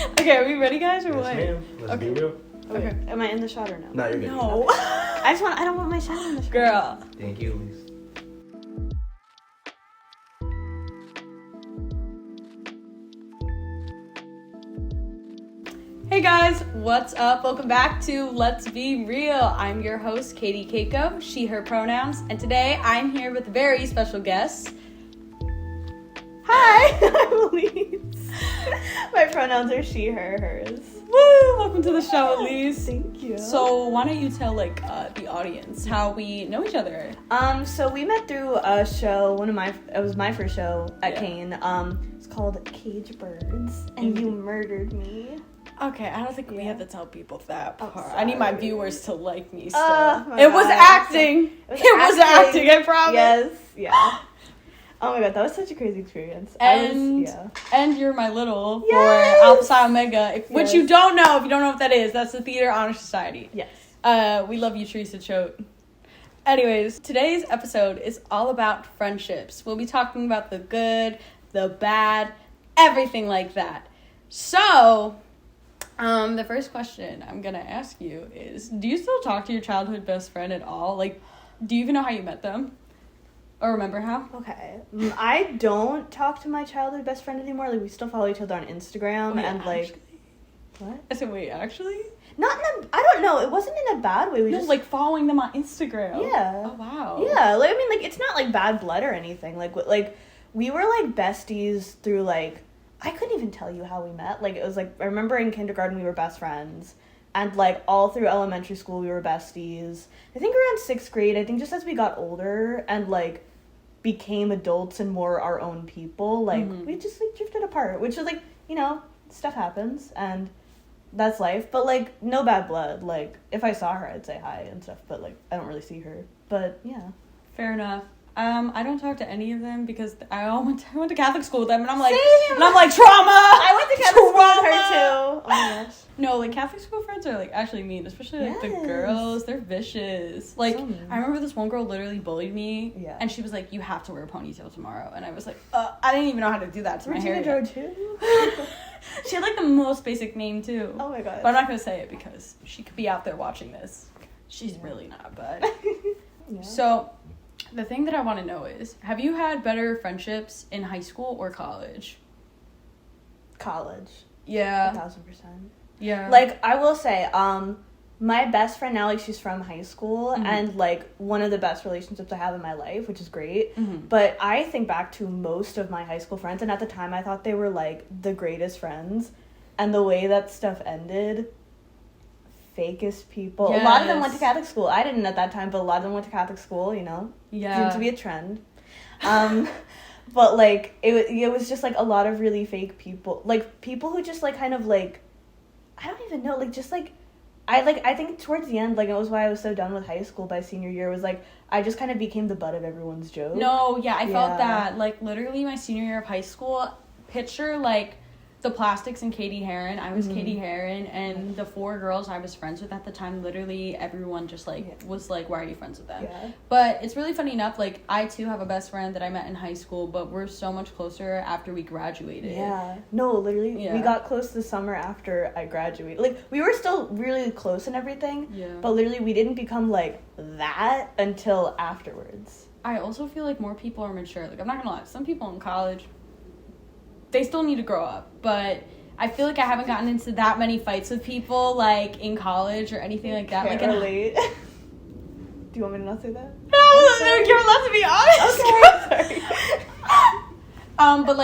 Okay, are we ready, guys, or Yes, what? ma'am. Let's be real. Okay. Am I in the shot or no? No, you're good. No. I don't want my shot in the shot. Girl. Thank you, Elise. Hey guys, what's up? Welcome back to Let's Be Real. I'm your host, Katie Keiko, she, her pronouns, and today I'm here with a very special guest. Hi, I'm Elise. My pronouns are she, her, hers. Woo! Welcome to the show, Elise. Thank you. So, why don't you tell, the audience how we know each other? So we met through a show, it was my first show at Yeah. Kane. It's called Cage Birds, and you murdered me. Okay, I don't think we have to tell people that I'm part. I need my sorry. viewers to like me still. My It was God. acting. It was acting, I promise. Yes, yeah. Oh my god, that was such a crazy experience. And you're my little Yes! for Alpha Psi Omega, which Yes. you don't know if you don't know what that is. That's the Theater Honor Society. Yes. We love you, Teresa Choate. Anyways, today's episode is all about friendships. We'll be talking about the good, the bad, everything like that. So, the first question I'm gonna ask you is, do you still talk to your childhood best friend at all? Like, do you even know how you met them? Or remember how? Okay. I don't talk to my childhood best friend anymore. Like, we still follow each other on Instagram Wait, and, like... actually? What? I said, wait, actually? Not in a... I don't know. It wasn't in a bad way. We No, just... like following them on Instagram. Yeah. Oh, wow. Yeah. Like, I mean, like, it's not, like, bad blood or anything. Like, we were, like, besties through, like... I couldn't even tell you how we met. Like, it was, like... I remember in kindergarten we were best friends. And, like, all through elementary school we were besties. I think around 6th grade, I think just as we got older and, like... became adults and more our own people, like we just like drifted apart, which is like, you know, stuff happens and that's life, but like no bad blood. Like if I saw her I'd say hi and stuff, but like I don't really see her, but yeah. Fair enough. I don't talk to any of them because I went to Catholic school with them, and I'm like, Same. and I'm like trauma. I went to Catholic school with her too. Oh my gosh. No, like Catholic school friends are like actually mean, especially like the Yes. girls. They're vicious. Like So mean. I remember this one girl literally bullied me, Yeah. and she was like, "You have to wear a ponytail tomorrow," and I was like, "I didn't even know how to do that to my hair." Regina yet." George. She had like the most basic name too. Oh my god. But I'm not gonna say it because she could be out there watching this. She's really not, but. Yeah. So, the thing that I want to know is, have you had better friendships in high school or college? College. Yeah. 1000%. Yeah. Like, I will say, my best friend now, like, she's from high school, Mhm. and, like, one of the best relationships I have in my life, which is great. Mhm. But I think back to most of my high school friends, and at the time I thought they were, like, the greatest friends. And the way that stuff ended, fakest people. A lot of them went to Yes. Catholic school. I didn't at that time, but a lot of them went to Catholic school, you know? Yeah. Seemed to be a trend. But, like, it was just, like, a lot of really fake people. Like, people who just, like, kind of, like, I don't even know, like, just, like, I think towards the end, like, it was why I was so done with high school by senior year, was, like, I just kind of became the butt of everyone's joke. No, yeah, I felt Yeah. that. Like, literally my senior year of high school, picture, like, the Plastics and Katie Heron. I was Katie Heron, and the 4 girls I was friends with at the time, literally everyone just, like, Yeah. was like, why are you friends with them? Yeah. But it's really funny enough, like, I, too, have a best friend that I met in high school, but we're so much closer after we graduated. Yeah. No, literally, Yeah. we got close the summer after I graduated. Like, we were still really close and everything, Yeah. but literally we didn't become, like, that until afterwards. I also feel like more people are mature. Like, I'm not gonna lie, some people in college, they still need to grow up, but I feel like I haven't gotten into that many fights with people, like, in college or anything like that. Can't Like, relate. Do you want me to not say that? No, you're allowed to be honest. Okay. But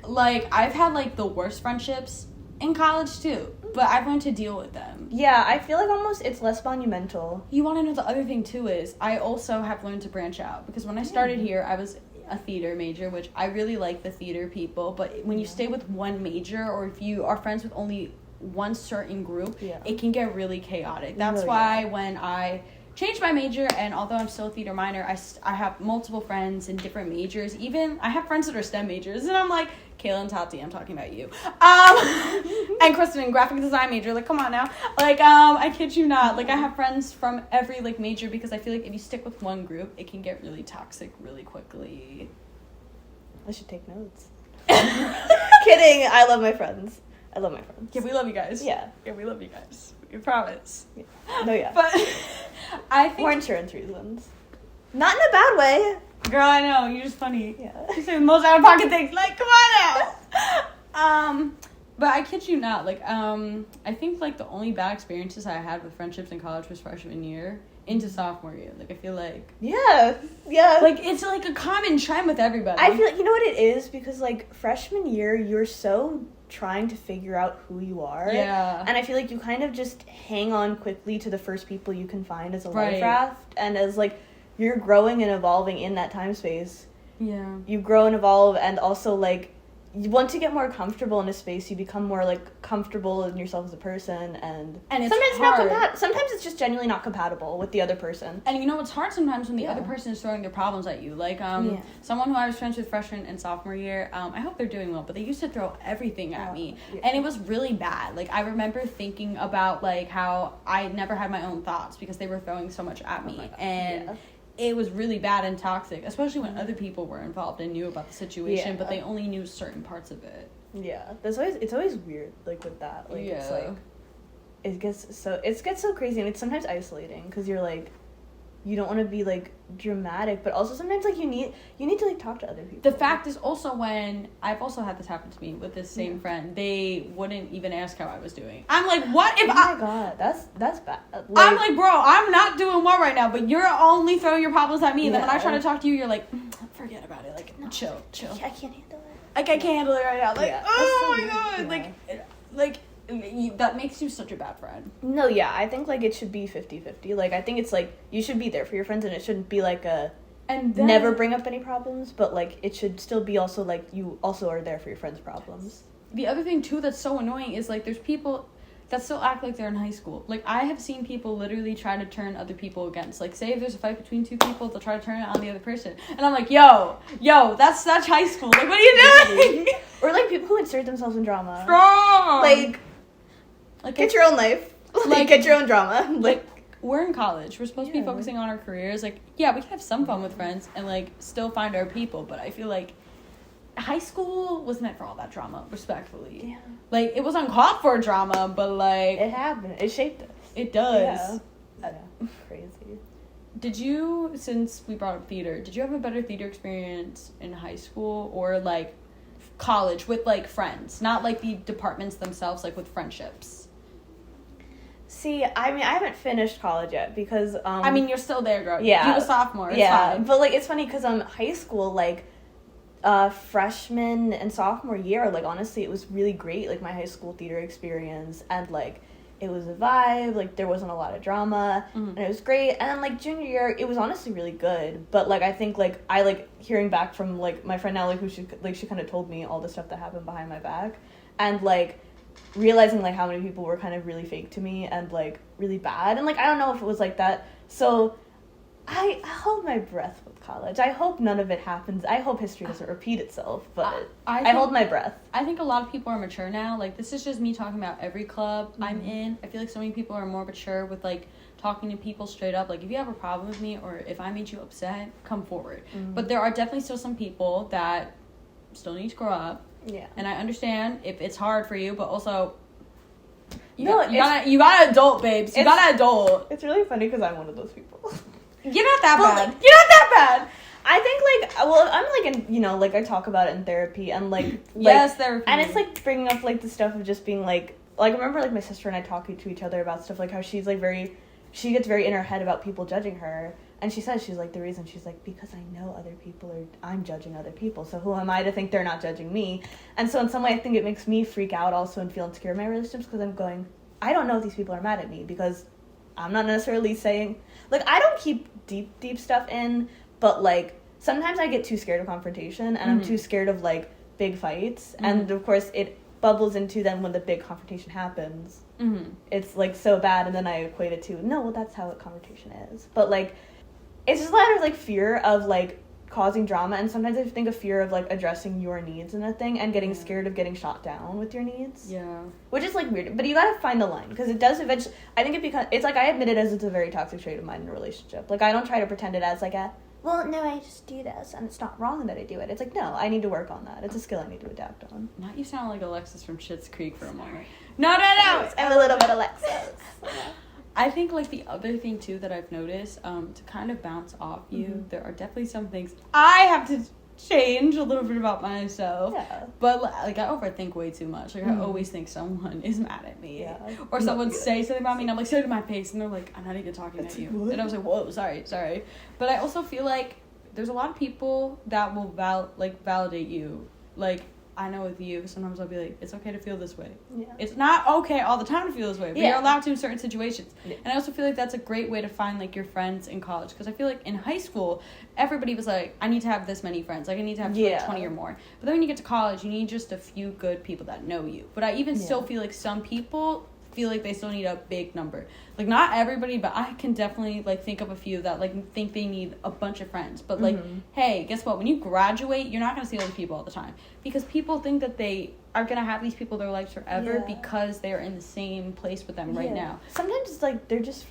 like I've had like the worst friendships in college too, but I've learned to deal with them. Yeah, I feel like almost it's less monumental. You want to know the other thing too is I also have learned to branch out, because when I started here, I was a theater major, which I really like the theater people, but when you stay with one major, or if you are friends with only one certain group, Yeah. it can get really chaotic. That's Really. why when I changed my major, and although I'm still a theater minor, I have multiple friends in different majors. Even I have friends that are STEM majors, and I'm like, Kayla and Tati, I'm talking about you. And Kristen, graphic design major. Like, come on now. Like, I kid you not. Like, I have friends from every, like, major, because I feel like if you stick with one group, it can get really toxic really quickly. I should take notes. Kidding. I love my friends. I love my friends. Yeah, we love you guys. Yeah. Yeah, we love you guys. We promise. Yeah. No, yeah. But I For think, insurance reasons. Not in a bad way. girl, I know, you're just funny. Yeah. You say the most out of pocket things. Like, come on now. But I kid you not. Like, I think like the only bad experiences I had with friendships in college was freshman year into sophomore year. Like, I feel like Yeah. Yeah. like it's like a common trend with everybody. I feel like, you know what it is? Because, like, freshman year, you're so trying to figure out who you are. Yeah. And I feel like you kind of just hang on quickly to the first people you can find as a Right. life raft. And as, like, you're growing and evolving in that time space, Yeah. you grow and evolve, and also, like, once you get more comfortable in a space, you become more, like, comfortable in yourself as a person, and And it's sometimes hard. sometimes it's just genuinely not compatible with the other person. And you know, it's hard sometimes when the Yeah. other person is throwing their problems at you. Like, Yeah. someone who I was friends with freshman and sophomore year, I hope they're doing well, but they used to throw everything at me. Yeah. And it was really bad. Like, I remember thinking about, like, how I never had my own thoughts because they were throwing so much at me. my God. And Yeah. it was really bad and toxic, especially when other people were involved and knew about the situation, Yeah. but they only knew certain parts of it. Yeah, it's always weird, like, with that. Like, it's Yeah. like it gets so crazy, and it's sometimes isolating because you're like, you don't want to be like dramatic, but also sometimes like you need to like talk to other people. The fact is also when I've also had this happen to me with this same Yeah. friend, they wouldn't even ask how I was doing. I'm like, what if Oh my god, that's bad. I'm like, bro, I'm not doing well right now, but you're only throwing your problems at me. And then when I Yeah. try to talk to you, you're like, forget about it. Like, chill. I can't handle it. Like, I can't handle it right now. Like, Yeah, oh that's my so god. weird. Like, that makes you such a bad friend. No, yeah, I think like it should be 50-50. Like, I think it's like you should be there for your friends, and it shouldn't be like a And then, never bring up any problems, but like it should still be also like you also are there for your friends' problems. The other thing too that's so annoying is like there's people that still act like they're in high school. Like, I have seen people literally try to turn other people against. Like, say if there's a fight between two people, they'll try to turn it on the other person. And I'm like, yo, that's high school. Like, what are you doing? Or like people who insert themselves in drama. Strong. Like get your own life. Like get your own drama. Like, we're in college. We're supposed to be Yeah. focusing on our careers. Like, yeah, we can have some fun with friends and like still find our people. But I feel like high school was meant for all that drama, respectfully. Yeah. Like, it was uncalled for drama, but like It happened. It shaped us. it does. Yeah. Crazy. Did you, since we brought up theater, did you have a better theater experience in high school or like college with like friends, not like the departments themselves, like with friendships? See, I mean, I haven't finished college yet because I mean, you're still there, girl. yeah. You a sophomore. It's yeah, fine. but like it's funny because high school, like freshman and sophomore year, like honestly it was really great, like my high school theater experience, and like it was a vibe, like there wasn't a lot of drama, and it was great. And then like junior year it was honestly really good, but like I think like I like hearing back from like my friend Natalie, who she kind of told me all the stuff that happened behind my back, and like realizing like how many people were kind of really fake to me and like really bad, and like I don't know if it was like that, so I hold my breath with college. I hope none of it happens. I hope history doesn't repeat itself, but I hold my breath. I think a lot of people are mature now. Like, this is just me talking about every club I'm in. I feel like so many people are more mature with like talking to people straight up. Like, if you have a problem with me or if I made you upset, come forward. But there are definitely still some people that still need to grow up. Yeah. And I understand if it's hard for you, but also you No, you gotta adult, babes. You gotta adult. It's really funny because I'm one of those people. You're not that Well, bad. You're not that bad. I think like, well, I'm like in, you know, like I talk about it in therapy, and like Yes, therapy. and it's like bringing up like the stuff of just being like I remember like my sister and I talking to each other about stuff, like how she's like she gets very in her head about people judging her. And she says, she's like, the reason, she's like, because I know other people I'm judging other people, so who am I to think they're not judging me? And so in some way, I think it makes me freak out also and feel insecure in my relationships, because I'm going, I don't know if these people are mad at me, because I'm not necessarily saying, like, I don't keep deep stuff in, but, like, sometimes I get too scared of confrontation, and I'm too scared of, like, big fights, and, of course, it bubbles into then when the big confrontation happens, it's, like, so bad, and then I equate it to, no, well, that's how a confrontation is. But, like, it's just a lot of, like, fear of, like, causing drama, and sometimes I think of fear of, like, addressing your needs in a thing and getting scared of getting shot down with your needs. Yeah. Which is, like, weird. But you gotta find the line, because it does eventually... I think it becomes... It's, like, I admit it as it's a very toxic trait of mine in a relationship. Like, I don't try to pretend it as, like, a well, no, I just do this, and it's not wrong that I do it. It's like, no, I need to work on that. It's a skill I need to adapt on. Not you sound like Alexis from Schitt's Creek for a moment. No. I'm a little bit Alexis. I think, like, the other thing, too, that I've noticed, to kind of bounce off you, there are definitely some things I have to change a little bit about myself. Yeah. But, like, I overthink way too much. Like, I always think someone is mad at me. Yeah. Or someone say something about me, and I'm like, say it to my face, and they're like, I'm not even talking to you. What? And I was like, whoa, sorry. But I also feel like there's a lot of people that will, validate you. Like, I know with you, sometimes I'll be like, it's okay to feel this way. Yeah. It's not okay all the time to feel this way, but Yeah. you're allowed to in certain situations. Yeah. And I also feel like that's a great way to find, like, your friends in college. Because I feel like in high school, everybody was like, I need to have this many friends. Like, I need to have like 20 or more. But then when you get to college, you need just a few good people that know you. But I even still feel like some people feel like they still need a big number. Like, not everybody, but I can definitely, like, think of a few that, like, think they need a bunch of friends. But, like, hey, guess what? When you graduate, you're not going to see all these people all the time. Because people think that they are going to have these people in their lives forever because they are in the same place with them right now. Sometimes it's like they're just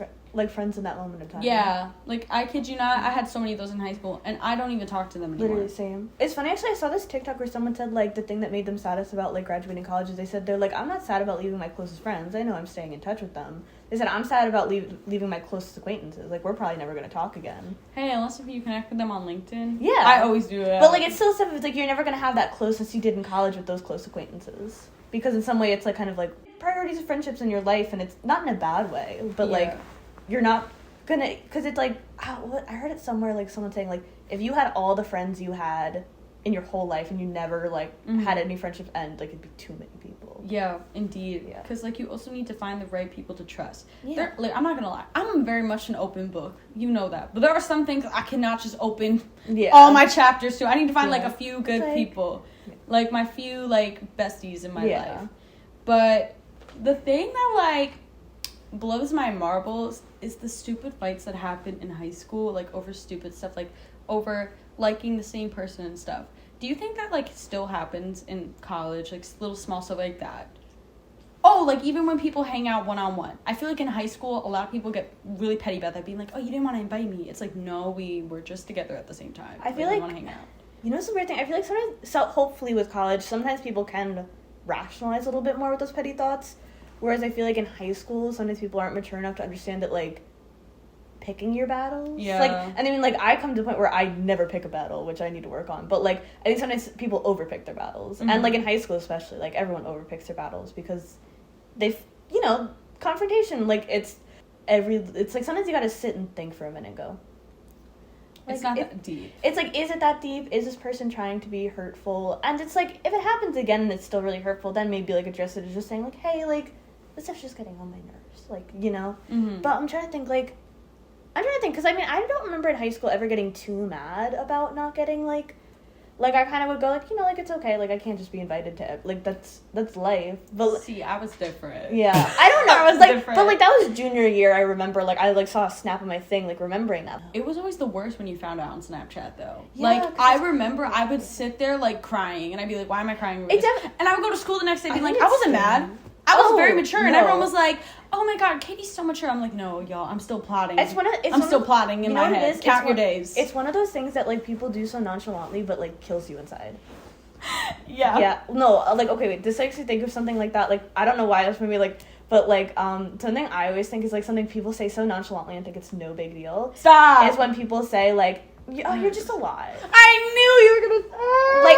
friends in that moment of time. Yeah. Like, I kid you not, I had so many of those in high school, and I don't even talk to them anymore. Literally same. It's funny, actually, I saw this TikTok where someone said, like, the thing that made them saddest about, like, graduating college is they said, they're like, I'm not sad about leaving my closest friends. I know I'm staying in touch with them. They said, I'm sad about leaving my closest acquaintances. Like, we're probably never going to talk again. Hey, unless if you connect with them on LinkedIn. Yeah. I always do it. But, like, it's still stuff, it's like, you're never going to have that closeness you did in college with those close acquaintances. Because in some way, it's, like, kind of, like, priorities of friendships in your life, and it's not in a bad way, but, like, you're not gonna, because it's like, I heard it somewhere, like, someone saying, like, if you had all the friends you had in your whole life and you never, like, had any friendships end, like, it'd be too many people. Yeah, indeed. Yeah. Because, like, you also need to find the right people to trust. Yeah. Like, I'm not gonna lie, I'm very much an open book. You know that. But there are some things I cannot just open all my chapters to. I need to find, like, a few good people. Like, my few, like, besties in my life. But the thing that, like, blows my marbles is the stupid fights that happen in high school, like, over stupid stuff, like, over liking the same person and stuff. Do you think that, like, still happens in college, like, little small stuff like that? Oh, like, even when people hang out one-on-one. I feel like in high school, a lot of people get really petty about that, being like, oh, you didn't want to invite me. It's like, no, we were just together at the same time. I feel we like, want to hang out. You know, it's a weird thing. I feel like sometimes, so hopefully with college, sometimes people can rationalize a little bit more with those petty thoughts. Whereas I feel like in high school, sometimes people aren't mature enough to understand that, like, picking your battles. Yeah. Like, and I mean, like, I come to the point where I never pick a battle, which I need to work on. But, like, I think sometimes people overpick their battles. And, like, in high school especially, like, everyone overpicks their battles because they, you know, confrontation, like, it's like sometimes you gotta sit and think for a minute and go. Like, It's not that deep. It's like, is it that deep? Is this person trying to be hurtful? And it's like, if it happens again and it's still really hurtful, then maybe, like, address it as just saying, like, hey, like, this stuff's just getting on my nerves. Like, you know? But I'm trying to think, because, I mean, I don't remember in high school ever getting too mad about not getting, like, I kind of would go, like, you know, like, it's okay. Like, I can't just be invited to, like, that's life. But see, I was different. Yeah. I don't know. I was like, different. But, like, that was junior year, I remember. Like, I, like, saw a snap of my thing, like, remembering that. It was always the worst when you found out on Snapchat, though. Yeah, like, I remember I would sit there, like, crying, and I'd be like, why am I crying over this? And I would go to school the next day being like, I wasn't mad. I was very mature, and everyone was like, oh my god, Katie's so mature. I'm like, no, y'all, I'm still plotting. I'm still plotting in my head. Count your days. It's one of those things that, like, people do so nonchalantly, but, like, kills you inside. Yeah. Yeah. No, like, okay, wait, this makes me think of something like that. Like, I don't know why that's for me, like, but, like, something I always think is, like, something people say so nonchalantly and think it's no big deal. Stop! Is when people say, like, oh, you're just alive. I knew you were gonna... Like,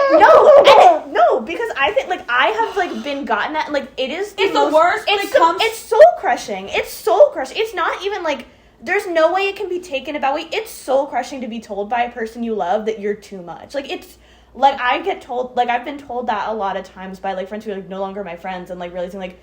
no, because I think, like, I have, like, been gotten that, and, like, it is the worst when it comes... It's soul-crushing. It's soul-crushing. It's not even, like, there's no way it can be taken about way. It's soul-crushing to be told by a person you love that you're too much. Like, it's... Like, I get told, like, I've been told that a lot of times by, like, friends who are, like, no longer my friends, and, like, realizing, like,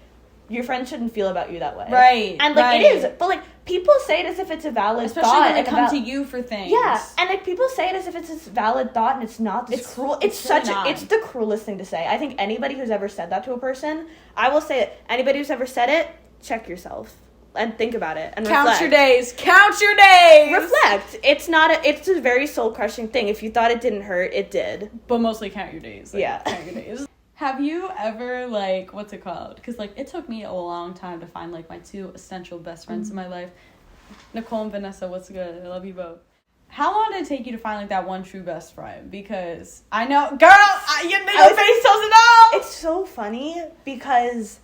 your friends shouldn't feel about you that way. Right. And, like, it is. But, like, people say it as if it's a valid Especially thought. Especially when they come to you for things. Yeah. And, like, people say it as if it's a valid thought, and it's not. It's cruel. It's the cruelest thing to say. I think anybody who's ever said that to a person, I will say it, anybody who's ever said it, check yourself. And think about it. And Count reflect. your days. Count your days. Reflect. It's a very soul-crushing thing. If you thought it didn't hurt, it did. But mostly count your days. Like, yeah. Count your days. Have you ever, like, what's it called? Because, like, it took me a long time to find, like, my two essential best friends in my life. Nicole and Vanessa, what's good? I love you both. how long did it take you to find, like, that one true best friend? Because I know, girl, your face tells it all. It's so funny because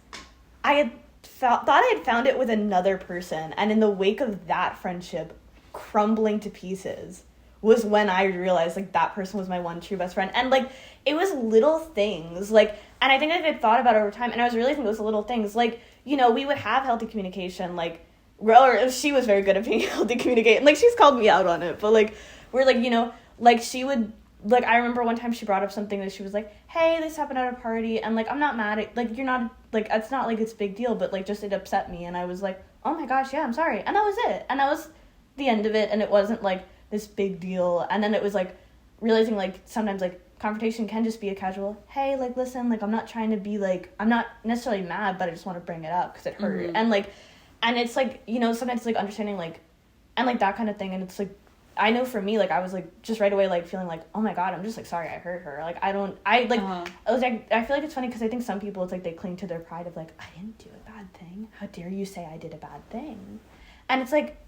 I had thought I had found it with another person, and in the wake of that friendship crumbling to pieces was when I realized, like, that person was my one true best friend. And, like, it was little things, like, and I think I had thought about it over time, and I was realizing it was little things, like, you know, we would have healthy communication, like, or she was very good at being able to communicate, and, like, she's called me out on it, but, like, we're, like, you know, like, she would, like, I remember one time she brought up something that she was like, hey, this happened at a party, and, like, I'm not mad at, like, you're not, like, it's not, like, it's a big deal, but, like, just it upset me, and I was like, oh my gosh, yeah, I'm sorry, and that was it, and that was the end of it, and it wasn't, like, this big deal, and then it was, like, realizing, like, sometimes, like, confrontation can just be a casual, hey, like, listen, like, I'm not trying to be, like, I'm not necessarily mad, but I just want to bring it up because it hurt. Mm-hmm. And, like, and it's, like, you know, sometimes, like, understanding, like, and, like, that kind of thing, and it's, like, I know for me, like, I was, like, just right away, like, feeling like, oh my god, I'm just, like, sorry I hurt her. Like, I was, like, I feel like it's funny because I think some people, it's, like, they cling to their pride of, like, I didn't do a bad thing. How dare you say I did a bad thing? And it's, like,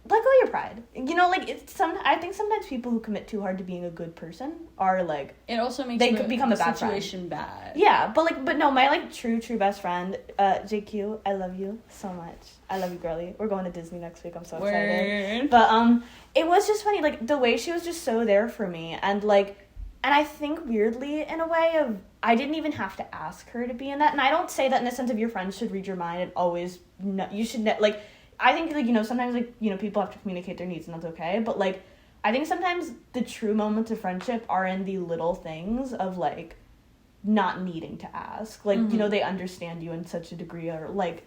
let go of your pride. You know, like, I think sometimes people who commit too hard to being a good person are, like, it also makes they could become a bad situation friend. Bad. Yeah, but no, my, like, true best friend, JQ, I love you so much. I love you, girly. We're going to Disney next week. I'm so excited. But, it was just funny, like, the way she was just so there for me, and, like, and I think weirdly, in a way of, I didn't even have to ask her to be in that, and I don't say that in the sense of your friends should read your mind and always, you should, like, I think, like, you know, sometimes, like, you know, people have to communicate their needs, and that's okay, but, like, I think sometimes the true moments of friendship are in the little things of, like, not needing to ask. Like, mm-hmm. you know, they understand you in such a degree, or, like,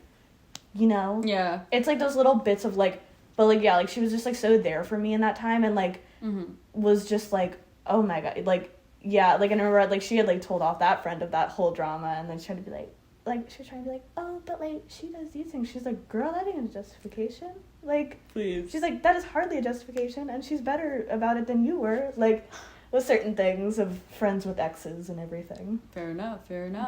you know? Yeah. It's, like, those little bits of, like, but, like, yeah, like, she was just, like, so there for me in that time, and, like, mm-hmm. was just, like, oh my god, like, yeah, like, I remember, like, she had, like, told off that friend of that whole drama, and then she had to be, like, she was trying to be like, oh, but, like, she does these things. She's like, girl, that ain't a justification. Like, please. She's like, that is hardly a justification, and she's better about it than you were. Like, with certain things of friends with exes and everything. Fair enough.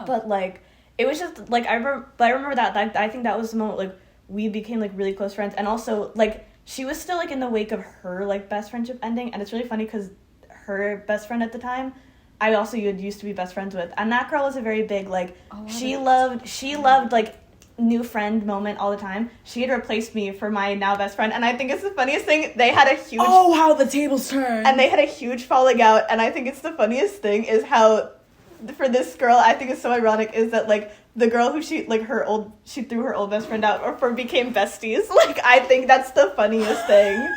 But, like, it was just, like, I remember that, I think that was the moment, like, we became, like, really close friends, and also, like, she was still, like, in the wake of her, like, best friendship ending, and it's really funny, because her best friend at the time, I also used to be best friends with, and that girl was a very big, like, she loved, like, new friend moment all the time. She had replaced me for my now best friend, and I think it's the funniest thing. They had a huge... Oh, how the tables turned! And they had a huge falling out, and I think it's the funniest thing is how, for this girl, I think it's so ironic, is that, like, the girl who she threw her old best friend out for became besties. Like, I think that's the funniest thing.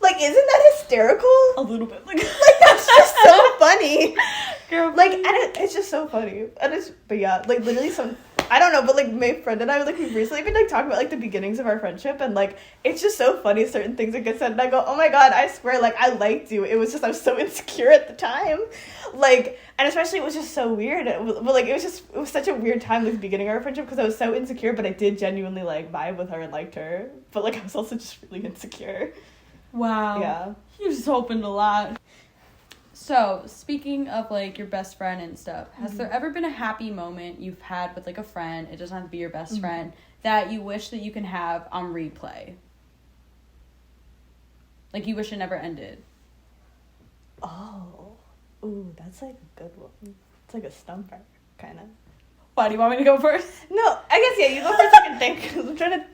Like, isn't that hysterical? A little bit. Like that's just so funny. Girl, like, and it's just so funny. But yeah, like, literally I don't know, but, like, my friend and I, like, we've recently been, like, talking about, like, the beginnings of our friendship, and, like, it's just so funny, certain things that get said, and I go, oh my god, I swear, like, I liked you. It was just, I was so insecure at the time. Like, and especially it was just so weird. But, like, it was such a weird time, like, the beginning of our friendship, because I was so insecure, but I did genuinely, like, vibe with her and liked her. But, like, I was also just really insecure. Wow. Yeah. You just opened a lot. So, speaking of, like, your best friend and stuff, has mm-hmm. there ever been a happy moment you've had with, like, a friend, it doesn't have to be your best mm-hmm. friend, that you wish that you can have on replay? Like, you wish it never ended? Oh. Ooh, that's, like, a good one. It's, like, a stumper, kind of. Why, do you want me to go first? No, I guess, yeah, you go first, I can think, because I'm trying to...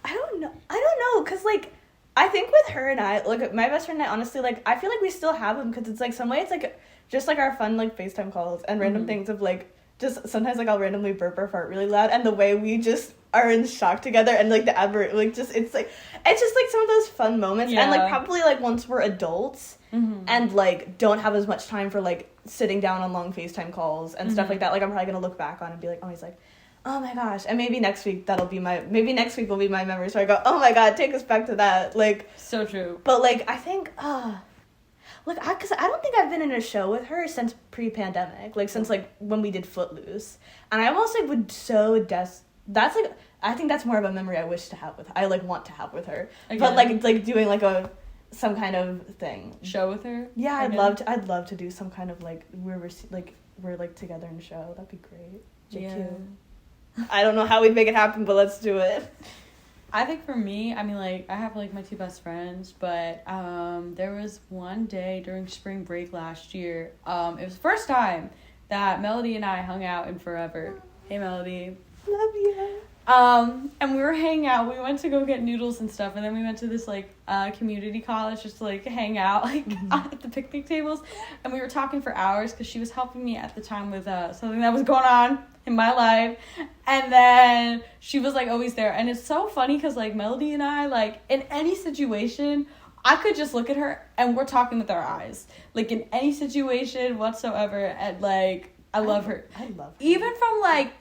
I don't know, because, like... I think with her and I, like, my best friend and I, honestly, like, I feel like we still have them, because it's, like, some way it's, like, just, like, our fun, like, FaceTime calls and random mm-hmm. things of, like, just sometimes, like, I'll randomly burp or fart really loud, and the way we just are in shock together, and, like, like, just, it's just, like, some of those fun moments, yeah. And, like, probably, like, once we're adults, mm-hmm. and, like, don't have as much time for, like, sitting down on long FaceTime calls and mm-hmm. stuff like that, like, I'm probably gonna look back on and be like, always, like, oh my gosh, and maybe next week will be my memories where I go, oh my god, take us back to that, like... So true. But, like, I think, because I don't think I've been in a show with her since pre-pandemic, like, since, like, when we did Footloose, and I almost, like, that's, like, I think that's more of a memory I wish to have with her, I, like, want to have with her, again. But, like, doing, like, some kind of thing. Show with her? Yeah, I'd love to do some kind of, like, we're together in a show, that'd be great. JQ. Yeah. I don't know how we'd make it happen, but let's do it. I think for me, I mean, like, I have, like, my two best friends, but there was one day during spring break last year, it was the first time that Melody and I hung out in forever. Hey, Melody. Love you. And we were hanging out. We went to go get noodles and stuff, and then we went to this, like, community college just to, like, hang out, like, at the picnic tables, and we were talking for hours because she was helping me at the time with something that was going on in my life, and then she was, like, always there, and it's so funny because, like, Melody and I, like, in any situation, I could just look at her, and we're talking with our eyes, like, in any situation whatsoever, and, like, I love her. I love her. Even from, like,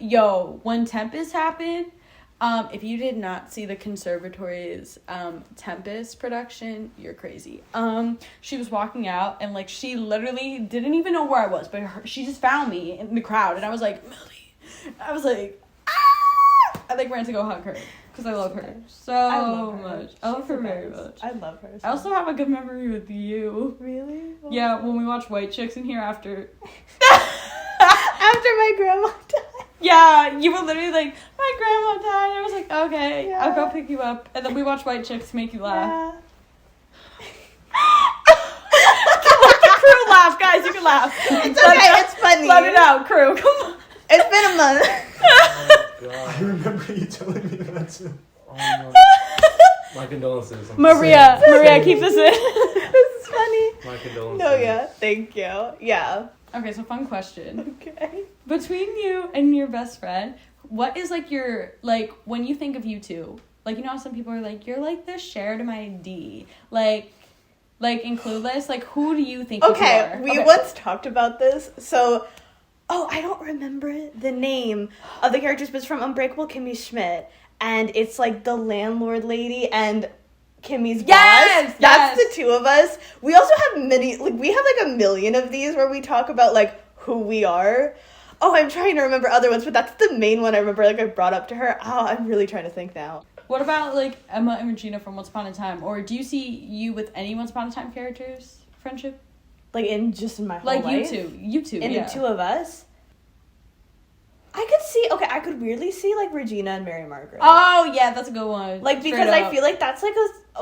when Tempest happened, if you did not see the conservatory's Tempest production, you're crazy. She was walking out, and, like, she literally didn't even know where I was, but she just found me in the crowd, and I was like, Melody. I was like, ah! I, like, ran to go hug her, because I love her so much. I love her very much. I love her. I also have a good memory with you. Really? Yeah, when we watched White Chicks in here after... After my grandma died. Yeah, you were literally like, my grandma died. I was like, okay, Yeah. I'll go pick you up. And then we watched White Chicks to make you laugh. Yeah. Let the crew laugh, guys. You can laugh. It's okay, it's funny. Let it out, crew. Come on. It's been a month. God. I remember you telling me that too. Oh my condolences. Maria, keep this in. This is funny. My condolences. No, yeah. Thank you. Yeah. Okay, so fun question. Okay. Between you and your best friend, what is, like, your, like, when you think of you two, like, you know how some people are like, you're like the Cher to my D. Like in Clueless, like, who do you think you Okay, are? we once talked about this. So, I don't remember the name of the characters, but it's from Unbreakable Kimmy Schmidt. And it's, like, the landlord lady and Kimmy's Yes! boss. That's the two of us. We also have we have, like, a million of these where we talk about, like, who we are. Oh, I'm trying to remember other ones, but that's the main one I remember, like, I brought up to her. Oh, I'm really trying to think now. What about, like, Emma and Regina from Once Upon a Time? Or do you see you with any Once Upon a Time characters? Friendship? Like, in my whole Like, life? you two, In yeah. the two of us? I could weirdly see, like, Regina and Mary Margaret. Oh, yeah, that's a good one. Like, because I feel like that's, like,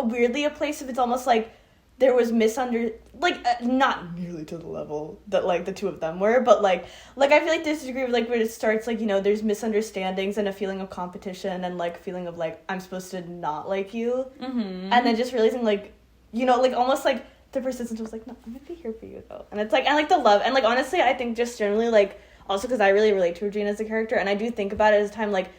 weirdly a place if it's almost, like, there was not nearly to the level that, like, the two of them were, but, like, I feel like this degree of, like, where it starts, like, you know, there's misunderstandings and a feeling of competition and, like, feeling of, like, I'm supposed to not like you. Mm-hmm. And then just realizing, like, you know, like, almost, like, the persistence was, like, no, I'm gonna be here for you, though. And it's, like, and, like, the love. And, like, honestly, I think just generally, like, also because I really relate to Regina as a character, and I do think about it as a time, like,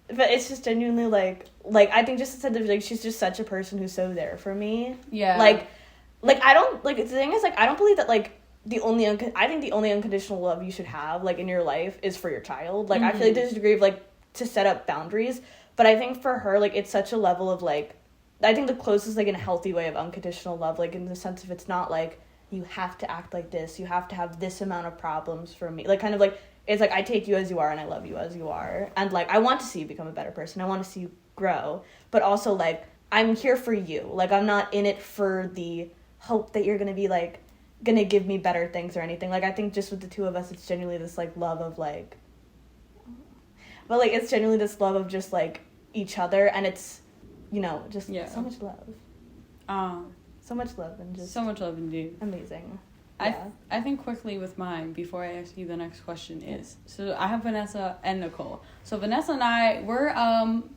but it's just genuinely, like, I think just instead of, like, she's just such a person who's so there for me. Yeah. Like, I don't, like, the thing is, like, I don't believe that, like, I think the only unconditional love you should have, like, in your life is for your child. Like, I feel like there's a degree of, like, to set up boundaries, but I think for her, like, it's such a level of, like, I think the closest, like, in a healthy way of unconditional love, like, in the sense of it's not, like, you have to act like this, you have to have this amount of problems for me, like, kind of, like, it's, like, I take you as you are and I love you as you are, and, like, I want to see you become a better person, I want to see you grow, but also, like, I'm here for you, like, I'm not in it for the hope that you're gonna be, like, gonna give me better things or anything, like, I think just with the two of us, it's genuinely this, like, love of, like, but, like, it's genuinely this love of just, like, each other, and it's, you know, just so much love. So much love and just... So much love indeed. Amazing. Yeah. I think quickly with mine, before I ask you the next question is, so I have Vanessa and Nicole. So Vanessa and I, we're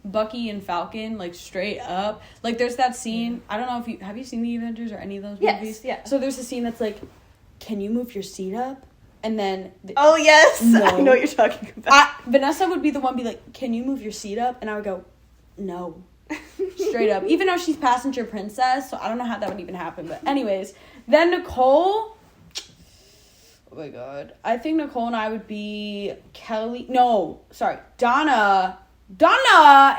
Bucky and Falcon, like, straight up. Like, there's that scene, I don't know if have you seen The Avengers or any of those movies? Yes, yeah. So there's a scene that's like, can you move your seat up? And then... Oh, yes! No. I know what you're talking about. Vanessa would be the one be like, can you move your seat up? And I would go, no. Straight up. Even though she's passenger princess, so I don't know how that would even happen. But anyways, then Nicole... Oh my god. I think Nicole and I would be Donna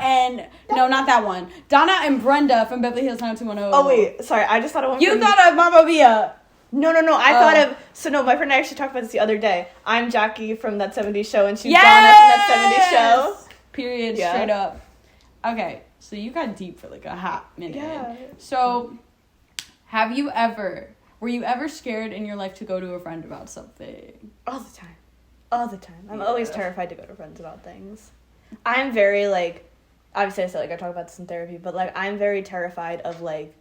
and... No, not that one. Donna and Brenda from Beverly Hills 90210. Oh, wait. Sorry, I just thought of one. You thought of Mamma Mia. No. I thought of... So, no, my friend and I actually talked about this the other day. I'm Jackie from That 70s Show, and she's Donna from That 70s Show. Period. Yeah. Straight up. Okay, so you got deep for, like, a hot minute. Yeah. So, were you ever scared in your life to go to a friend about something? All the time. I'm always terrified to go to friends about things. I'm very, like... obviously I said, like, I talk about this in therapy, but, like, I'm very terrified of, like,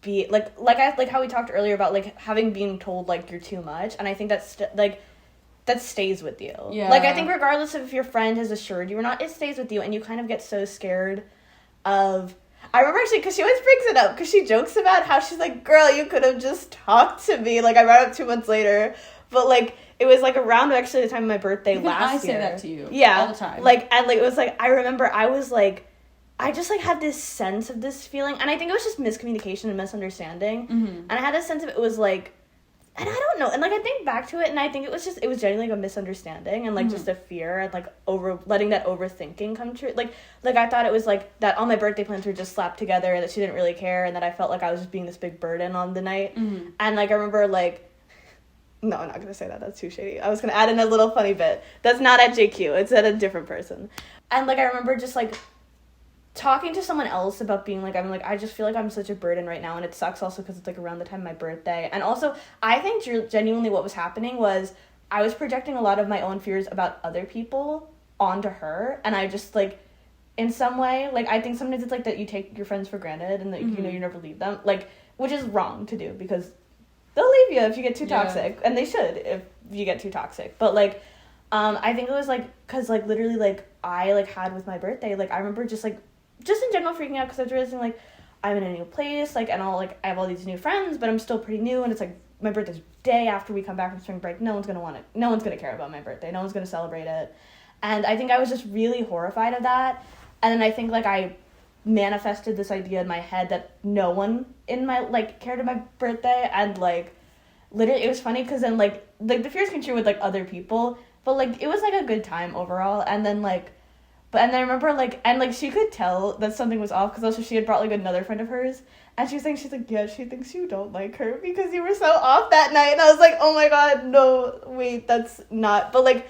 like how we talked earlier about, like, being told, like, you're too much, and I think that's, that stays with you. Yeah. Like, I think regardless of if your friend has assured you or not, it stays with you, and you kind of get so scared of... I remember actually, because she always brings it up, because she jokes about how she's like, girl, you could have just talked to me. Like, I brought it up 2 months later, but, like, it was, like, around actually the time of my birthday last year. I say that to you. Yeah. All the time. Like, and, like, it was, like, I remember I was, like, I just, like, had this sense of this feeling, and I think it was just miscommunication and misunderstanding, and I had this sense of it was, like, and I don't know, and, like, I think back to it, and I think it was genuinely, like, a misunderstanding, and, like, just a fear, and, like, letting that overthinking come true, like, I thought it was, like, that all my birthday plans were just slapped together, and that she didn't really care, and that I felt like I was just being this big burden on the night, and, like, I remember, like, no, I'm not gonna say that, that's too shady, I was gonna add in a little funny bit, that's not at JQ, it's at a different person, and, like, I remember just, like, talking to someone else about being like, I just feel like I'm such a burden right now, and it sucks also because it's, like, around the time of my birthday, and also, I think genuinely what was happening was, I was projecting a lot of my own fears about other people onto her, and I just, like, in some way, like, I think sometimes it's, like, that you take your friends for granted, and that, you know, you never leave them, like, which is wrong to do, because they'll leave you if you get too toxic, and they should if you get too toxic, but, like, I think it was, like, because, like, literally, like, I, like, had with my birthday, like, I remember just in general freaking out, because I was realizing, like, I'm in a new place, like, and I have all these new friends, but I'm still pretty new, and it's, like, my birthday's day after we come back from spring break, no one's gonna care about my birthday, no one's gonna celebrate it, and I think I was just really horrified of that, and then I think, like, I manifested this idea in my head that no one in my, like, cared about my birthday, and, like, literally, it was funny, because then, like, the fears came true with, like, other people, but, like, it was, like, a good time overall, and then, like, and I remember, like, and, like, she could tell that something was off, because also she had brought, like, another friend of hers, and she's like, yeah, she thinks you don't like her, because you were so off that night, and I was like, oh my god, no, wait, that's not, but, like,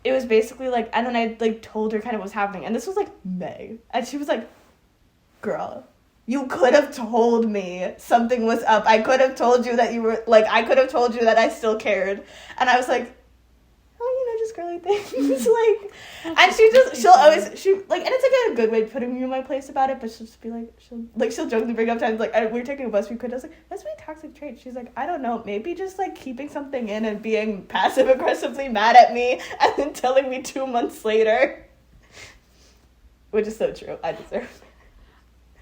it was basically, like, and then I, like, told her kind of what was happening, and this was, like, May, and she was like, girl, you could have told me something was up, I could have told you that you were, like, I could have told you that I still cared, and I was like, just girly things, like, and she'll always, and it's, like, a good way of putting me in my place about it, but she'll just be like, she'll jokingly bring up times, like, we were taking a bus, I was like, that's my toxic trait, she's like, I don't know, maybe just, like, keeping something in and being passive-aggressively mad at me, and then telling me 2 months later, which is so true, I deserve it.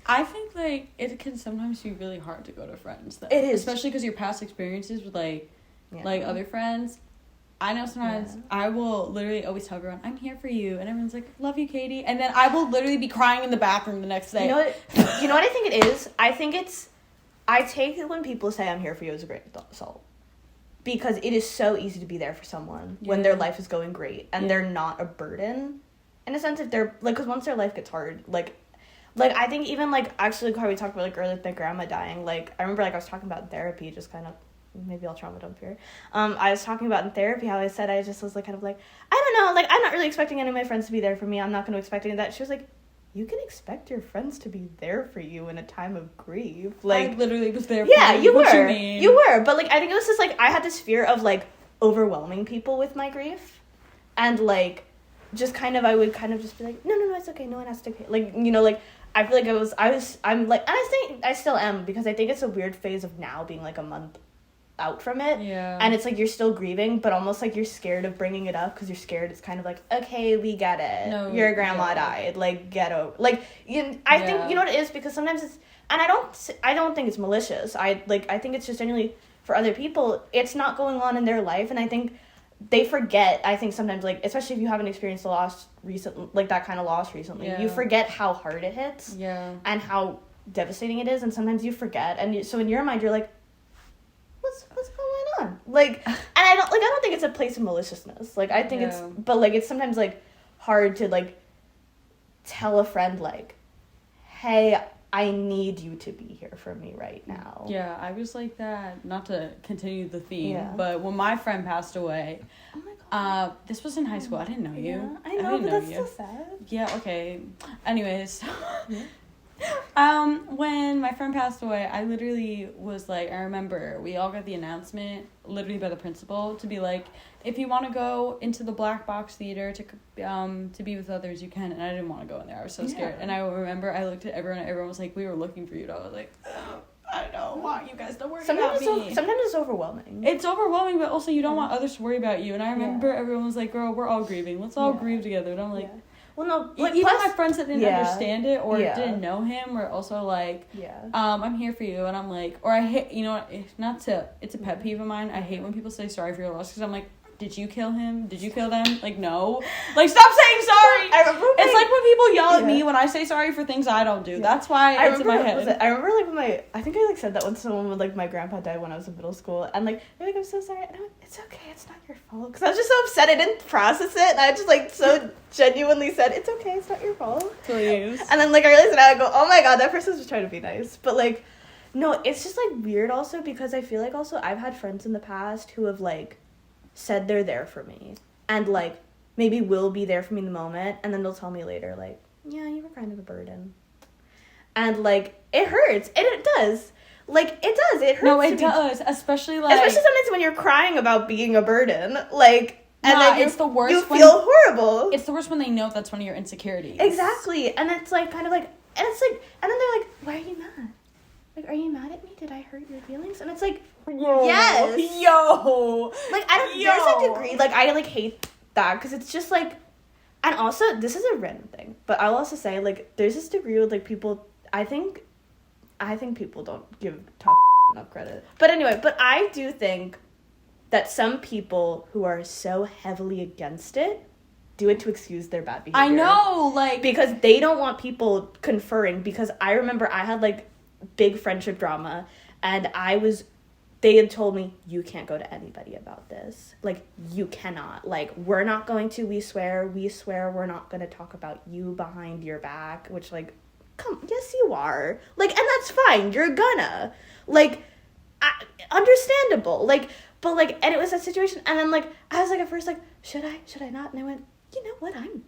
I think, like, it can sometimes be really hard to go to friends, though. It is. Especially because your past experiences with, like, other friends. I know sometimes I will literally always tell everyone, I'm here for you. And everyone's like, love you, Katie. And then I will literally be crying in the bathroom the next day. You know what I think it is? I think I take it when people say I'm here for you as a grain of salt. Because it is so easy to be there for someone when their life is going great. And they're not a burden. In a sense, if they're, like, because once their life gets hard, like, I think even, like, actually, how we talked about, like, earlier, my grandma dying, like, I remember, like, I was talking about therapy, just kind of, maybe I'll trauma dump here. I was talking about in therapy how I said I just was, like, kind of like, I don't know, like, I'm not really expecting any of my friends to be there for me. I'm not going to expect any of that. She was like, you can expect your friends to be there for you in a time of grief. Like, I literally was there for you. You what were. You mean? You were. But, like, I think it was just, like, I had this fear of, like, overwhelming people with my grief. And, like, just kind of, I would kind of just be like, no, it's okay. No one has to, like, you know, like, I feel like I'm, like, and I think I still am, because I think it's a weird phase of now being, like, a month out from it. Yeah. And it's, like, you're still grieving, but almost, like, you're scared of bringing it up, because you're scared it's kind of like, okay, we get it. No, your grandma died. Like, get over. Like, I think, you know what it is? Because sometimes it's, and I don't think it's malicious. I think it's just genuinely, for other people, it's not going on in their life, and I think they forget, I think sometimes, like, especially if you haven't experienced a loss recently, like, that kind of loss recently, you forget how hard it hits. Yeah. And how devastating it is, and sometimes you forget, and so in your mind, you're like, what's going on? Like, and I don't think it's a place of maliciousness. Like, I think it's, but, like, it's sometimes, like, hard to, like, tell a friend, like, hey, I need you to be here for me right now. Yeah, I was like that, not to continue the theme, but when my friend passed away, oh my god, this was in high school, I didn't know you. I know, but that's so sad. Yeah, okay. Anyways, When my friend passed away, I literally was like, I remember we all got the announcement literally by the principal to be like, if you want to go into the black box theater to be with others, you can. And I didn't want to go in there. I was so scared. And I remember I looked at everyone and everyone was like, we were looking for you. And I was like, I don't want you guys to worry about me. Sometimes it's overwhelming. It's overwhelming, but also you don't want others to worry about you. And I remember everyone was like, girl, we're all grieving. Let's all grieve together. And I'm like, well, no, like, even plus, my friends that didn't understand it or Yeah. didn't know him were also like, yeah. I'm here for you. And I'm like, or I hate, you know, it's a pet peeve of mine. I hate when people say sorry for your loss because I'm like, did you kill him? Did you kill them? Like, no. Like, stop saying sorry. It's like when people yell at me when I say sorry for things I don't do. That's why it's in my head. I remember, like, I think I, like, said that when someone would, like, my grandpa died when I was in middle school. And, like, they're like, I'm so sorry. And I went, it's okay. It's not your fault. Because I was just so upset. I didn't process it. And I just, like, so genuinely said, it's okay. It's not your fault. Please. And then, like, I realized now I go, oh, my God, that person's just trying to be nice. But, like, no, it's just, like, weird also because I feel like also I've had friends in the past who have, like, said they're there for me and like maybe will be there for me in the moment and then they'll tell me later like, yeah, you were kind of a burden, and like it hurts and it does, like it hurts. No, it does, especially sometimes when you're crying about being a burden, like, and then it's the worst. You feel horrible. It's the worst when they know that's one of your insecurities. Exactly, and it's like kind of like, and it's like, and then they're like, why are you mad? Like, are you mad at me? Did I hurt your feelings? And it's like, yes. Yo. Like, there's a degree, like, I, like, hate that, because it's just, like, and also, this is a random thing, but I'll also say, like, there's this degree with, like, people, I think people don't give top enough credit. But anyway, but I do think that some people who are so heavily against it do it to excuse their bad behavior. I know, like. Because they don't want people conferring, because I remember I had, like, big friendship drama, and they had told me, you can't go to anybody about this. Like, you cannot. Like, we're not going to, we swear we're not going to talk about you behind your back, which, like, yes, you are. Like, and that's fine, you're gonna. Like, understandable. Like, but, like, and it was that situation, and then, like, I was, like, at first, like, should I not? And I went, you know what, I'm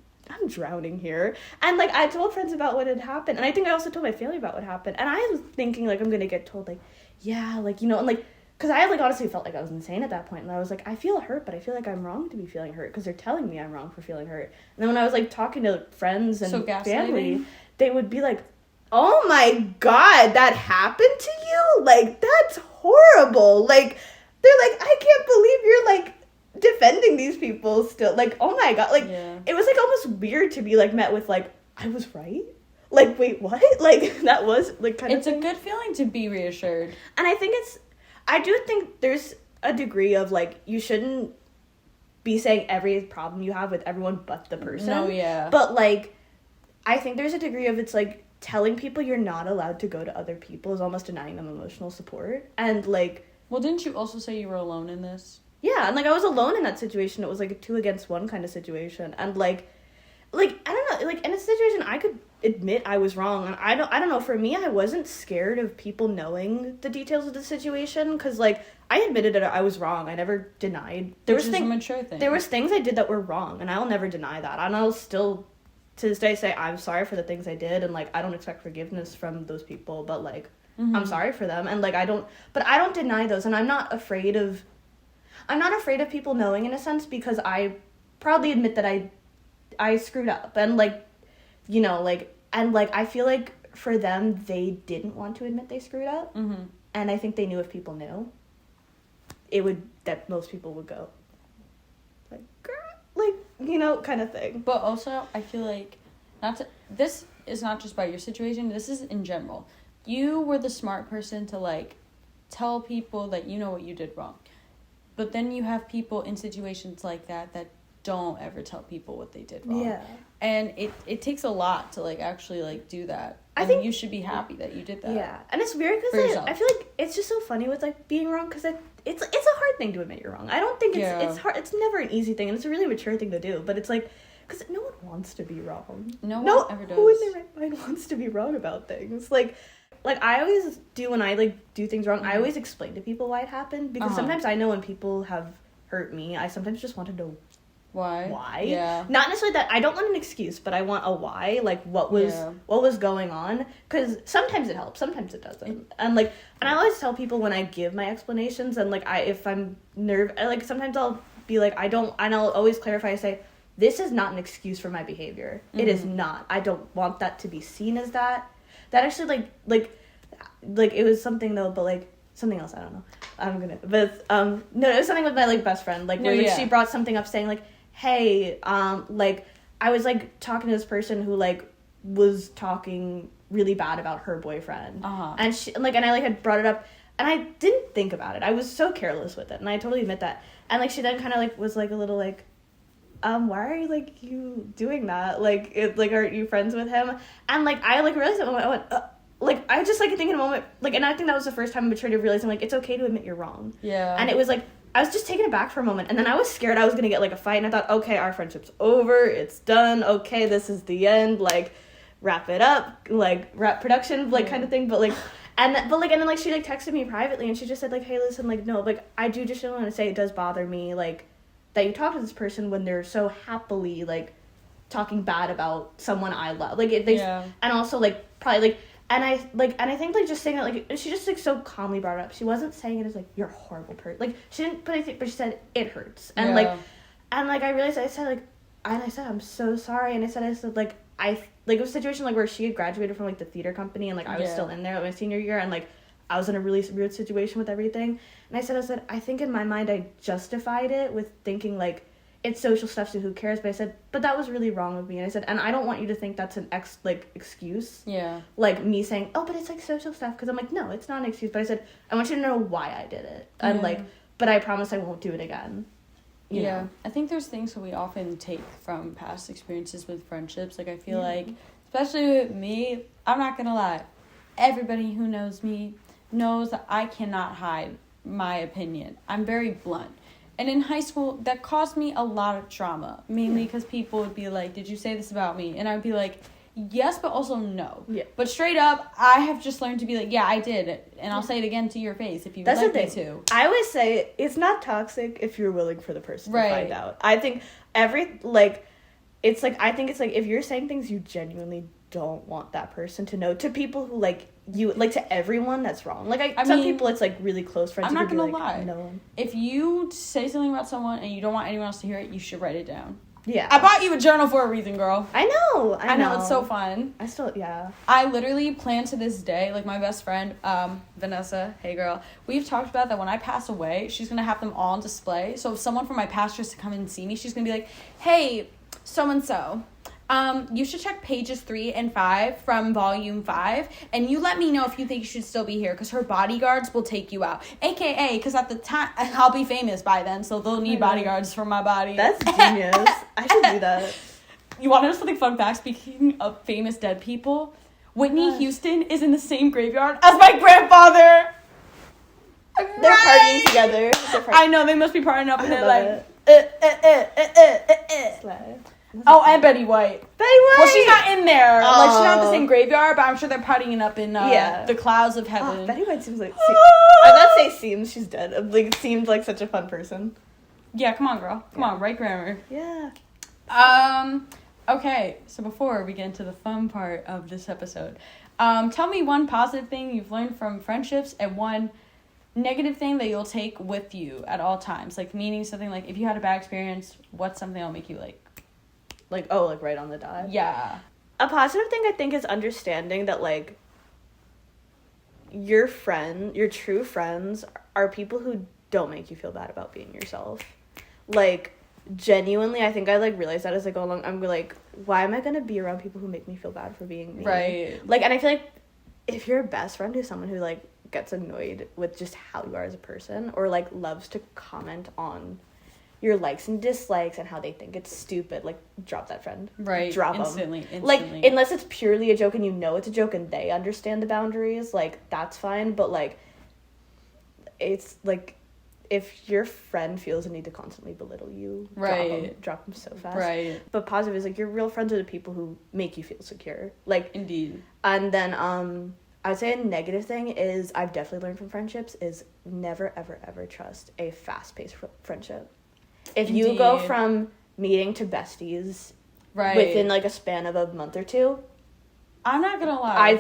drowning here. And, like, I told friends about what had happened. And I think I also told my family about what happened. And I was thinking, like, I'm going to get told, like, yeah, like, you know, and, like, because I, like, honestly felt like I was insane at that point. And I was like, I feel hurt, but I feel like I'm wrong to be feeling hurt because they're telling me I'm wrong for feeling hurt. And then when I was, like, talking to friends and family, they would be like, oh, my God, that happened to you? Like, that's horrible. Like, they're like, I can't believe you're, like, defending these people still. Like, oh my God, like, It was, like, almost weird to be, like, met with, like, I was right? Like, wait, what? Like, that was, like, kind of It's a good feeling to be reassured. And I do think there's a degree of, like, you shouldn't be saying every problem you have with everyone but the person. No, yeah. But, like, I think there's a degree of, it's, like, telling people you're not allowed to go to other people is almost denying them emotional support. And, like... Well, didn't you also say you were alone in this? Yeah, and, like, I was alone in that situation. It was, like, a 2-against-1 kind of situation. And, like, I don't know, like, in a situation, I could admit I was wrong. And I don't know, for me, I wasn't scared of people knowing the details of the situation. Because, like, I admitted that I was wrong. I never denied. Which is a mature thing. There was things I did that were wrong. And I'll never deny that. And I'll still, to this day, say I'm sorry for the things I did. And, like, I don't expect forgiveness from those people. But, like, I'm sorry for them. And, like, I don't deny those. And I'm not afraid of people knowing, in a sense, because I proudly admit that I screwed up. And, like, you know, like, and, like, I feel like for them, they didn't want to admit they screwed up. Mm-hmm. And I think they knew if people knew, that most people would go, like, girl, like, you know, kind of thing. But also, I feel like, this is not just about your situation, this is in general. You were the smart person to, like, tell people that you know what you did wrong. But then you have people in situations like that don't ever tell people what they did wrong. Yeah. And it takes a lot to, like, actually, like, do that. I think you should be happy that you did that. Yeah. And it's weird because I feel like it's just so funny with, like, being wrong, because it's a hard thing to admit you're wrong. I don't think it's hard. It's never an easy thing, and it's a really mature thing to do. But it's like, because no one wants to be wrong. No one ever does. Who in their right mind wants to be wrong about things? Like I always do when I, like, do things wrong. Mm-hmm. I always explain to people why it happened, because sometimes I know when people have hurt me, I sometimes just want to know why. Yeah. Not necessarily that I don't want an excuse, but I want a why. Like what was going on? Because sometimes it helps, sometimes it doesn't. And I always tell people when I give my explanations, and if I'm nervous, sometimes I'll be like I don't, and I'll always clarify. I say this is not an excuse for my behavior. Mm-hmm. It is not. I don't want that to be seen as that. That actually it was something though, but something else. I don't know. No, it was something with my best friend. She brought something up saying hey, I was talking to this person who was talking really bad about her boyfriend, and she and I had brought it up, and I didn't think about it. I was so careless with it, and I totally admit that. And she then kind of was a little why are you you doing that? Aren't you friends with him? And I realized at the moment I went I just think in a moment and I think that was the first time I matured to realizing it's okay to admit you're wrong. Yeah. And it was I was just taken aback for a moment, and then I was scared I was gonna get a fight, and I thought, okay, our friendship's over, it's done, okay, this is the end, wrap it up, wrap production, kind of thing, but and then she texted me privately, and she just said hey, listen, no, I do just want to say it does bother me that you talk to this person when they're so happily talking bad about someone I love, and also probably and I think just saying that she just she calmly brought it up. She wasn't saying it as you're a horrible person. She didn't put anything, but she said it hurts. And I realized I said and I said I'm so sorry. And I said it was a situation where she had graduated from the theater company, and I was still in there my senior year, and I was in a really weird situation with everything. And I said I think in my mind I justified it with thinking it's social stuff, so who cares? But I said, but that was really wrong of me. And I said, and I don't want you to think that's an excuse. Yeah. Me saying, oh, but it's social stuff. Because I'm no, it's not an excuse. But I said, I want you to know why I did it. And but I promise I won't do it again. You know? I think there's things that we often take from past experiences with friendships. I feel especially with me, I'm not going to lie. Everybody who knows me knows that I cannot hide my opinion. I'm very blunt. And in high school, that caused me a lot of trauma, mainly because people would be did you say this about me? And I would be yes, but also no. Yeah. But straight up, I have just learned to be yeah, I did. And I'll say it again to your face if you would like me to. I always say it's not toxic if you're willing for the person to find out. I think I think it's if you're saying things you genuinely don't want that person to know, to people who you to everyone, that's wrong. Some people it's really close friends. I'm not gonna lie. No. If you say something about someone and you don't want anyone else to hear it, you should write it down. Yeah. I bought you a journal for a reason, girl. I know. It's so fun. I literally plan to this day, my best friend, Vanessa, hey girl, we've talked about that when I pass away, she's gonna have them all on display. So if someone from my past tries to come and see me, she's gonna be hey, so-and-so, you should check pages 3 and 5 from volume 5, and you let me know if you think you should still be here, because her bodyguards will take you out. AKA, because at the time, I'll be famous by then, so they'll need bodyguards for my body. That's genius. I should do that. You want to know something fun fact? Speaking of famous dead people, Whitney Houston is in the same graveyard as my grandfather. They're partying together. I know, they must be partying up, and they're Slay. Oh, and Betty White. Betty White! Well, she's not in there. She's not in the same graveyard, but I'm sure they're partying up in the clouds of heaven. Betty White seems I was about to say seems she's dead. Seemed like such a fun person. Yeah, come on, girl. Come on, write grammar. Yeah. Okay, so before we get into the fun part of this episode, tell me one positive thing you've learned from friendships and one negative thing that you'll take with you at all times. Meaning something if you had a bad experience, what's something that'll make you right on the dot. Yeah. A positive thing I think is understanding that your true friends are people who don't make you feel bad about being yourself. Genuinely, I think I realized that as I go along. I'm why am I gonna be around people who make me feel bad for being me? Right. And I feel if your best friend is someone who gets annoyed with just how you are as a person, or loves to comment on your likes and dislikes and how they think it's stupid, drop that friend. Right. Drop instantly. them. Unless it's purely a joke and you know it's a joke and they understand the boundaries, that's fine. But it's if your friend feels a need to constantly belittle you, drop them so fast. Right. But positive is your real friends are the people who make you feel secure. Indeed. And then I would say a negative thing is I've definitely learned from friendships is never ever ever trust a fast-paced friendship. If you go from meeting to besties Right. within like a span of a month or two. I'm not gonna lie.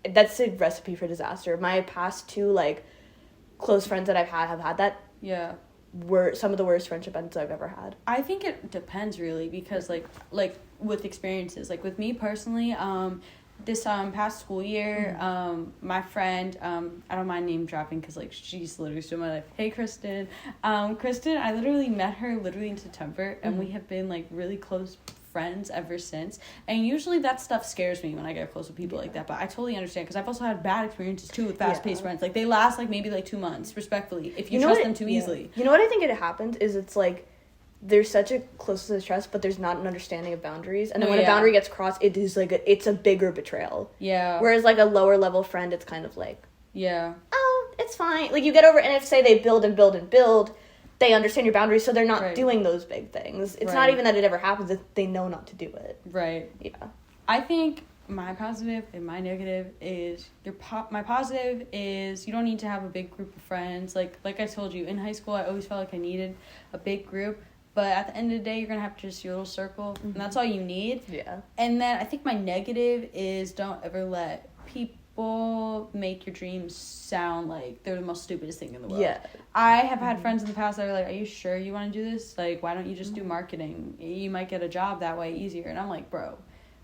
That's a recipe for disaster. My past two like close friends that I've had that Yeah. were some of the worst friendship ends I've ever had. I think it depends really because like with experiences, like with me personally, this past school year, my friend, I don't mind name dropping because like she's literally still in my life. Hey Kristen, Kristen, I literally met her literally in September, and we have been like really close friends ever since. And usually that stuff scares me when I get close with people like that, but I totally understand because I've also had bad experiences too with fast-paced friends. Like they last like maybe like 2 months, respectfully, if you trust them too easily. You know what I think it happens is it's like there's such a closeness trust, but there's not an understanding of boundaries, and then when a boundary gets crossed, it is like it's a bigger betrayal. Yeah. Whereas like a lower level friend, it's kind of like, oh, it's fine. Like you get over it, and if say they build and build and build, they understand your boundaries, so they're not doing those big things. It's not even that it ever happens; they know not to do it. Right. Yeah. I think my positive and my negative is my positive is you don't need to have a big group of friends. Like I told you, in high school, I always felt like I needed a big group. But at the end of the day, you're going to have just your little circle, and that's all you need. Yeah. And then I think my negative is don't ever let people make your dreams sound like they're the most stupidest thing in the world. Yeah. I have had friends in the past that are like, are you sure you want to do this? Like, why don't you just do marketing? You might get a job that way easier. And I'm like, bro,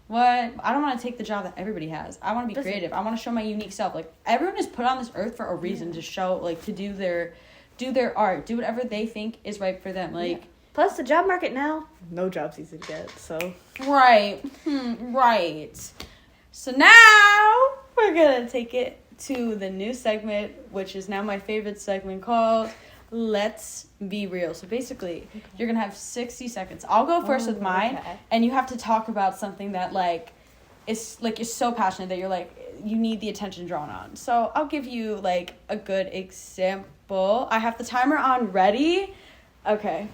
what? I don't want to take the job that everybody has. I want to be creative. I want to show my unique self. Like, everyone is put on this earth for a reason to show, like, to do their art, do whatever they think is right for them. Like, Plus, the job market now, no job's easy to get, so. Right. Right. So now we're going to take it to the new segment, which is now my favorite segment called Let's Be Real. So basically, you're going to have 60 seconds. I'll go first with mine, and you have to talk about something that, like, is, like, you're so passionate that you're, like, you need the attention drawn on. So I'll give you, like, a good example. I have the timer on ready. Okay.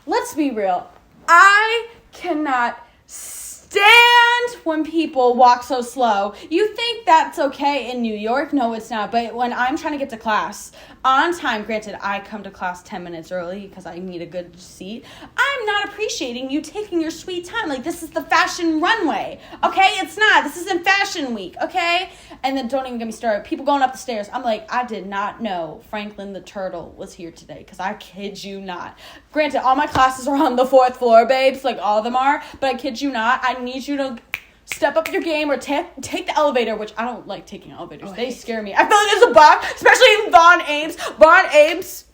Let's be real. I cannot stand when people walk so slow. You think that's okay in New York? No, it's not. But when I'm trying to get to class on time, granted, I come to class 10 minutes early because I need a good seat. I'm not appreciating you taking your sweet time. Like, this is the fashion runway, okay? It's not. This isn't fashion week, okay? And then don't even get me started. People going up the stairs. I'm like, I did not know Franklin the Turtle was here today because I kid you not. Granted, all my classes are on the 4th floor, babes. Like, all of them are. But I kid you not. I need you to step up your game or take the elevator, which I don't like taking elevators. They scare me. I feel like there's a bug, especially in Von Ames. Von Ames.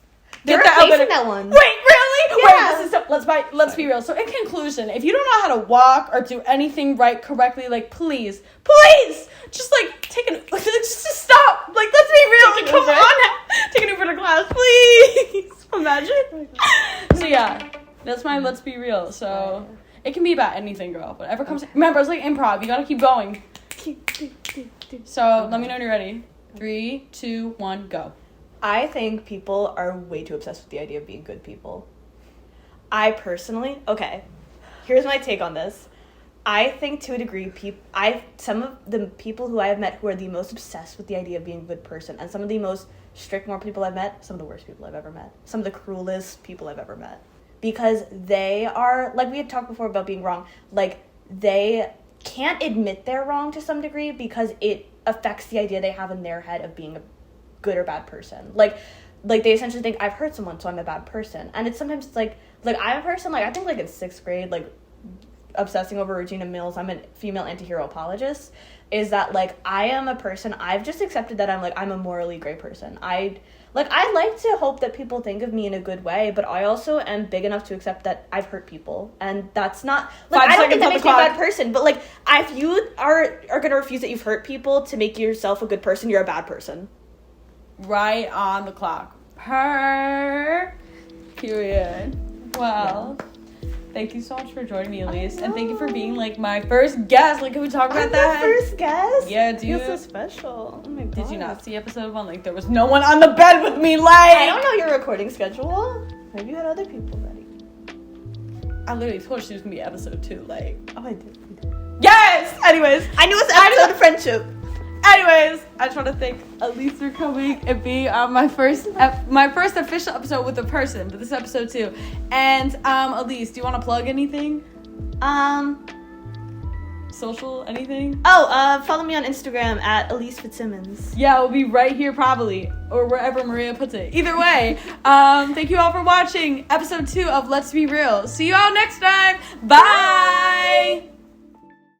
They're replacing that one. Wait, really? Yeah. Wait, this is let's be real. So in conclusion, if you don't know how to walk or do anything right correctly, like please, just like just stop. Like, let's be real. Like, come on, take an Uber to class, please. Imagine. So yeah, that's my let's be real. So it can be about anything, girl. Whatever comes. Remember, it's like improv. You gotta keep going. So let me know when you're ready. 3, 2, 1, go. I think people are way too obsessed with the idea of being good people. I personally, okay, here's my take on this. I think to a degree, some of the people who I have met who are the most obsessed with the idea of being a good person, and some of the most strict moral people I've met, some of the worst people I've ever met, some of the cruelest people I've ever met. Because they are, like we had talked before about being wrong, like they can't admit they're wrong to some degree because it affects the idea they have in their head of being a good or bad person. Like they essentially think I've hurt someone, so I'm a bad person. And it's sometimes like I'm a person, like I think like in 6th grade, like obsessing over Regina Mills, I'm a female anti-hero apologist, is that like I am a person, I've just accepted that I'm a morally gray person. I like to hope that people think of me in a good way, but I also am big enough to accept that I've hurt people, and that's not like I don't think that makes me a bad person. But like if you are gonna refuse that you've hurt people to make yourself a good person, you're a bad person. Right on the clock. Period. Well, thank you so much for joining me, Elise, and thank you for being like my first guest. Like, can we talk about that? I'm the first guest? Yeah, do you? Feel so special. Oh my god. Did you not see episode 1? Like, there was no one on the bed with me. Like, I don't know your recording schedule. Maybe you had other people ready. I literally told her she was gonna be episode 2. Like, Oh, I did. yes. Anyways, I knew it was episode of friendship. Anyways, I just want to thank Elise for coming and being on my first official episode with a person, but this episode too. And Elise, do you want to plug anything? Social, anything? Follow me on Instagram at Elise Fitzsimmons. Yeah, we'll be right here probably, or wherever Maria puts it. Either way, thank you all for watching episode 2 of Let's Be Real. See you all next time. Bye!